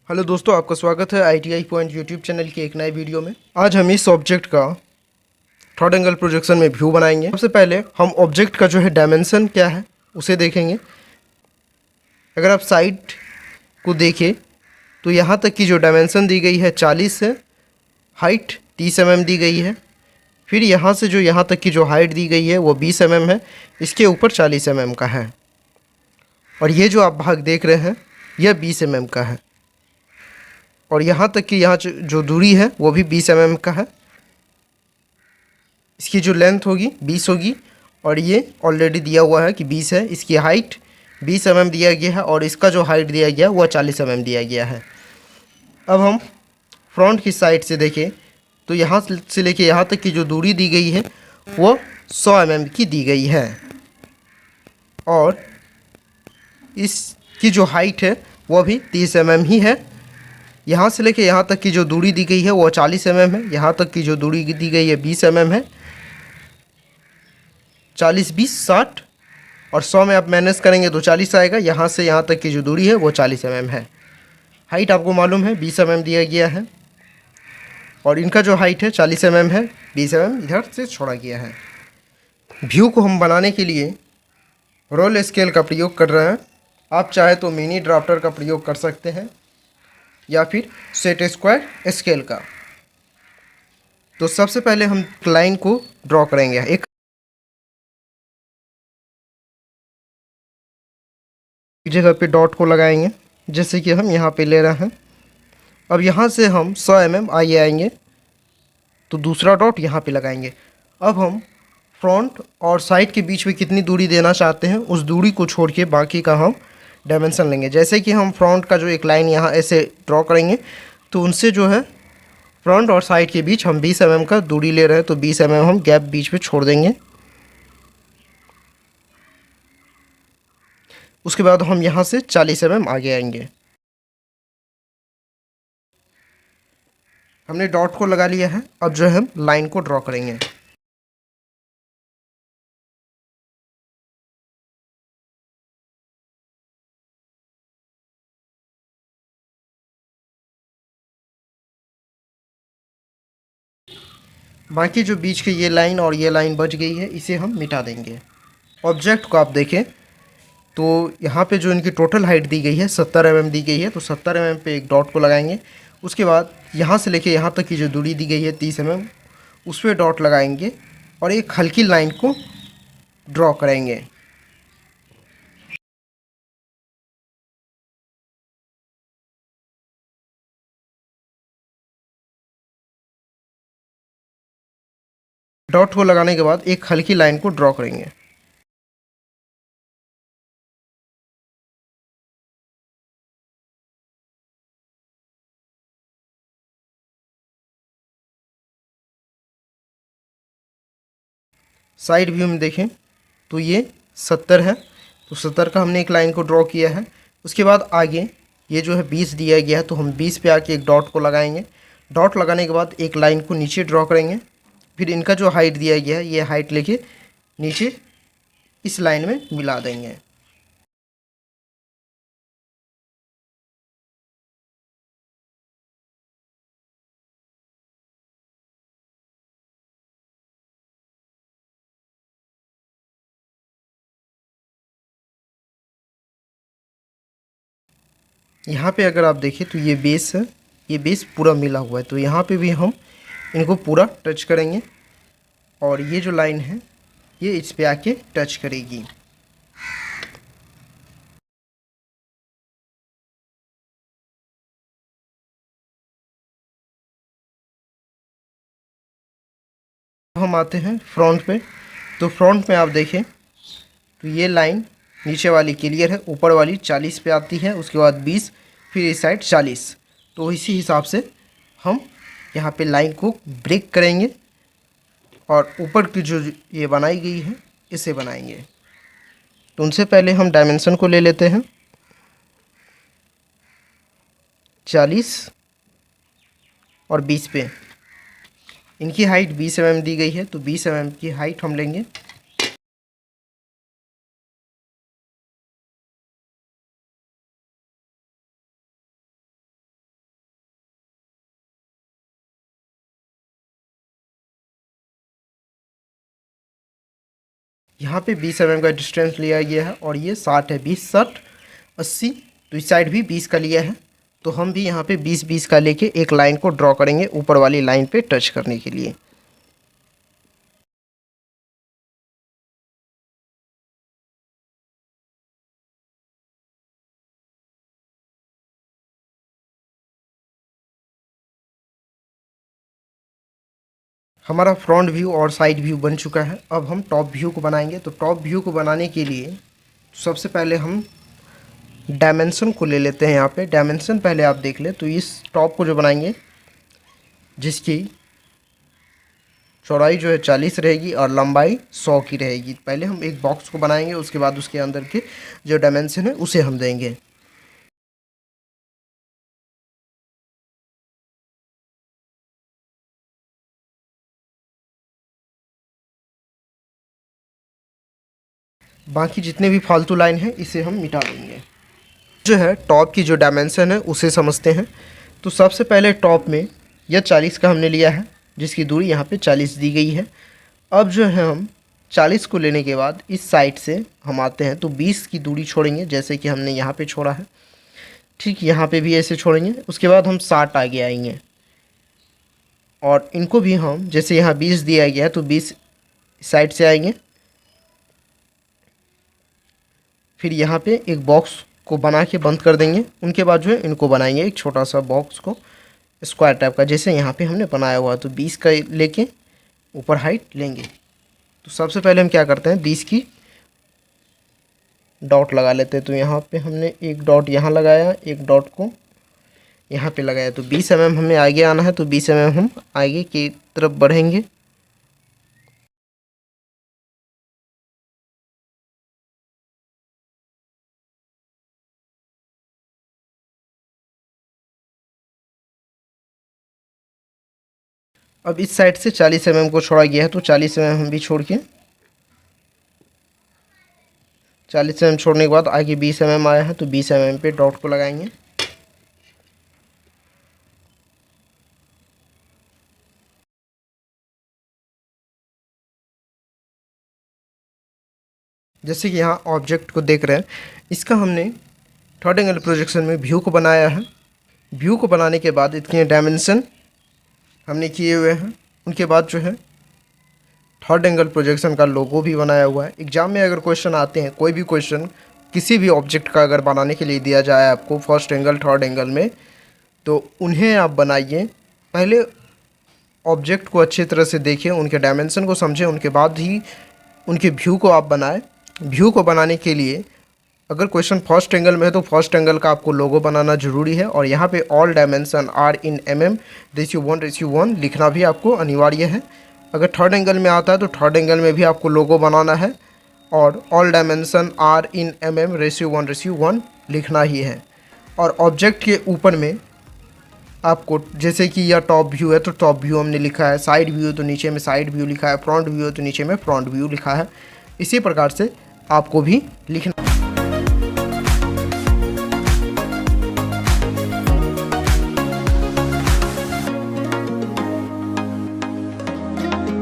Hello दोस्तों, आपका स्वागत है ITI पॉइंट यूट्यूब चैनल की एक नए वीडियो में। आज हम इस ऑब्जेक्ट का थर्ड एंगल प्रोजेक्शन में व्यू बनाएंगे। सबसे पहले हम ऑब्जेक्ट का जो है डायमेंशन क्या है उसे देखेंगे। अगर आप साइड को देखें तो यहाँ तक की जो डायमेंशन दी गई है 40 है, हाइट 30 mm दी गई है। फिर यहाँ से जो यहाँ तक की जो हाइट दी गई है वो 20 mm है, इसके ऊपर 40 mm का है। और ये जो आप भाग देख रहे हैं यह 20 mm का है। और यहाँ तक कि यहाँ जो दूरी है वो भी 20 mm का है। इसकी जो लेंथ होगी 20 होगी और ये ऑलरेडी दिया हुआ है कि 20 है। इसकी हाइट 20 mm दिया गया है और इसका जो हाइट दिया गया वो 40 mm दिया गया है। अब हम फ्रंट की साइड से देखें तो यहाँ से लेके यहाँ तक की जो दूरी दी गई है वो 100 mm की दी गई है। और इसकी जो हाइट है वो भी 30 mm ही है। यहाँ से लेके यहाँ तक की जो दूरी दी गई है वो 40 mm है। यहाँ तक की जो दूरी दी गई है 20 mm है। 40 20 60 और 100 में आप माइनस करेंगे तो 40 आएगा। यहाँ से यहाँ तक की जो दूरी है वो 40 mm है। हाइट आपको मालूम है 20 mm दिया गया है और इनका जो हाइट है 40 mm है, 20 mm इधर से छोड़ा गया है। व्यू को हम बनाने के लिए रोल स्केल का प्रयोग कर रहे हैं। आप चाहे तो मिनी ड्राफ्टर का प्रयोग कर सकते हैं या फिर सेट स्क्वायर स्केल का। तो सबसे पहले हम लाइन को ड्रॉ करेंगे। एक जगह पे डॉट को लगाएंगे जैसे कि हम यहाँ पे ले रहे हैं। अब यहाँ से हम 100 mm आगे आएंगे तो दूसरा डॉट यहाँ पे लगाएंगे। अब हम फ्रंट और साइड के बीच में कितनी दूरी देना चाहते हैं उस दूरी को छोड़ के बाकी का हम डायमेंशन लेंगे। जैसे कि हम फ्रंट का जो एक लाइन यहाँ ऐसे ड्रॉ करेंगे तो उनसे जो है फ्रंट और साइड के बीच हम 20 mm का दूरी ले रहे हैं तो 20 mm हम गैप बीच में छोड़ देंगे। उसके बाद हम यहाँ से 40 mm आगे आएंगे। हमने डॉट को लगा लिया है। अब जो है हम लाइन को ड्रॉ करेंगे। बाकी जो बीच की ये लाइन और ये लाइन बच गई है इसे हम मिटा देंगे। ऑब्जेक्ट को आप देखें तो यहाँ पे जो इनकी टोटल हाइट दी गई है 70 mm दी गई है तो 70 mm पे एक डॉट को लगाएंगे। उसके बाद यहाँ से लेके यहाँ तक की जो दूरी दी गई है 30 mm उस पर डॉट लगाएंगे और एक हल्की लाइन को ड्रॉ करेंगे। डॉट को लगाने के बाद एक हल्की लाइन को ड्रॉ करेंगे। साइड व्यू में देखें तो ये 70 है तो 70 का हमने एक लाइन को ड्रॉ किया है। उसके बाद आगे ये जो है 20 दिया गया है तो हम 20 पे आके एक डॉट को लगाएंगे। डॉट लगाने के बाद एक लाइन को नीचे ड्रॉ करेंगे। फिर इनका जो हाइट दिया गया है ये हाइट लेके नीचे इस लाइन में मिला देंगे। यहाँ पे अगर आप देखें तो ये बेस है, ये बेस पूरा मिला हुआ है तो यहाँ पे भी हम इनको पूरा टच करेंगे और ये जो लाइन है ये इस पे आके टच करेगी। हम आते हैं फ्रंट पे तो फ्रंट में आप देखें तो ये लाइन नीचे वाली क्लियर है, ऊपर वाली 40 पे आती है, उसके बाद 20, फिर इस साइड 40। तो इसी हिसाब से हम यहाँ पे लाइन को ब्रेक करेंगे और ऊपर की जो ये बनाई गई है इसे बनाएंगे। तो उनसे पहले हम डायमेंशन को ले लेते हैं। 40 और 20 पे इनकी हाइट 20 mm दी गई है तो 20 mm की हाइट हम लेंगे। यहाँ पे 20 mm का डिस्टेंस लिया गया है और ये 60 है, 20 60 80, तो इस साइड भी 20 का लिया है। तो हम भी यहाँ पे 20 20 का लेके एक लाइन को ड्रॉ करेंगे ऊपर वाली लाइन पे टच करने के लिए। हमारा फ्रंट व्यू और साइड व्यू बन चुका है। अब हम टॉप व्यू को बनाएंगे। तो टॉप व्यू को बनाने के लिए सबसे पहले हम डायमेंशन को ले लेते हैं। यहाँ पे डायमेंशन पहले आप देख ले। तो इस टॉप को जो बनाएंगे, जिसकी चौड़ाई जो है 40 रहेगी और लंबाई 100 की रहेगी। पहले हम एक बॉक्स को बनाएंगे, उसके बाद उसके अंदर के जो डायमेंशन है उसे हम देंगे। बाकी जितने भी फालतू लाइन है इसे हम मिटा देंगे। जो है टॉप की जो डायमेंशन है उसे समझते हैं। तो सबसे पहले टॉप में यह 40 का हमने लिया है, जिसकी दूरी यहाँ पे 40 दी गई है। अब जो है हम 40 को लेने के बाद इस साइड से हम आते हैं तो 20 की दूरी छोड़ेंगे, जैसे कि हमने यहाँ पे छोड़ा है। ठीक यहाँ पे भी ऐसे छोड़ेंगे। उसके बाद हम 60 आगे आएंगे और इनको भी हम, जैसे यहाँ 20 दिया गया है तो 20 साइड से आएंगे। फिर यहाँ पे एक बॉक्स को बना के बंद कर देंगे। उनके बाद जो है इनको बनाएंगे एक छोटा सा बॉक्स को स्क्वायर टाइप का, जैसे यहाँ पे हमने बनाया हुआ। तो 20 का लेके ऊपर हाइट लेंगे। तो सबसे पहले हम क्या करते हैं, 20 की डॉट लगा लेते हैं। तो यहाँ पे हमने एक डॉट यहाँ लगाया, एक डॉट को यहाँ पे लगाया। तो 20 mm हमें आगे आना है, तो 20 mm हम आगे की तरफ बढ़ेंगे। अब इस साइड से 40 mm को छोड़ा गया है, तो 40 mm हम भी छोड़ के 40 mm छोड़ने के बाद आगे 20 mm आया है, तो 20 mm पे डॉट को लगाएंगे। जैसे कि यहाँ ऑब्जेक्ट को देख रहे हैं, इसका हमने थर्ड एंगल प्रोजेक्शन में व्यू को बनाया है। व्यू को बनाने के बाद इतने डायमेंशन हमने किए हुए हैं। उनके बाद जो है थर्ड एंगल प्रोजेक्शन का लोगो भी बनाया हुआ है। एग्जाम में अगर क्वेश्चन आते हैं, कोई भी क्वेश्चन किसी भी ऑब्जेक्ट का अगर बनाने के लिए दिया जाए आपको फर्स्ट एंगल थर्ड एंगल में, तो उन्हें आप बनाइए। पहले ऑब्जेक्ट को अच्छी तरह से देखें, उनके डायमेंशन को समझें, उनके बाद ही उनके व्यू को आप बनाएं। व्यू को बनाने के लिए अगर क्वेश्चन फर्स्ट एंगल में है तो फर्स्ट एंगल का आपको लोगो बनाना ज़रूरी है। और यहाँ पे all dimension are in mm ratio 1 लिखना भी आपको अनिवार्य है। अगर थर्ड एंगल में आता है तो थर्ड एंगल में भी आपको लोगो बनाना है और all dimension are in mm ratio 1 लिखना ही है। और ऑब्जेक्ट के ऊपर में आपको, जैसे कि यह टॉप व्यू है तो टॉप व्यू हमने लिखा है, साइड व्यू तो नीचे में साइड व्यू लिखा है, फ्रंट व्यू तो नीचे में फ्रंट व्यू लिखा है। इसी प्रकार से आपको भी लिखना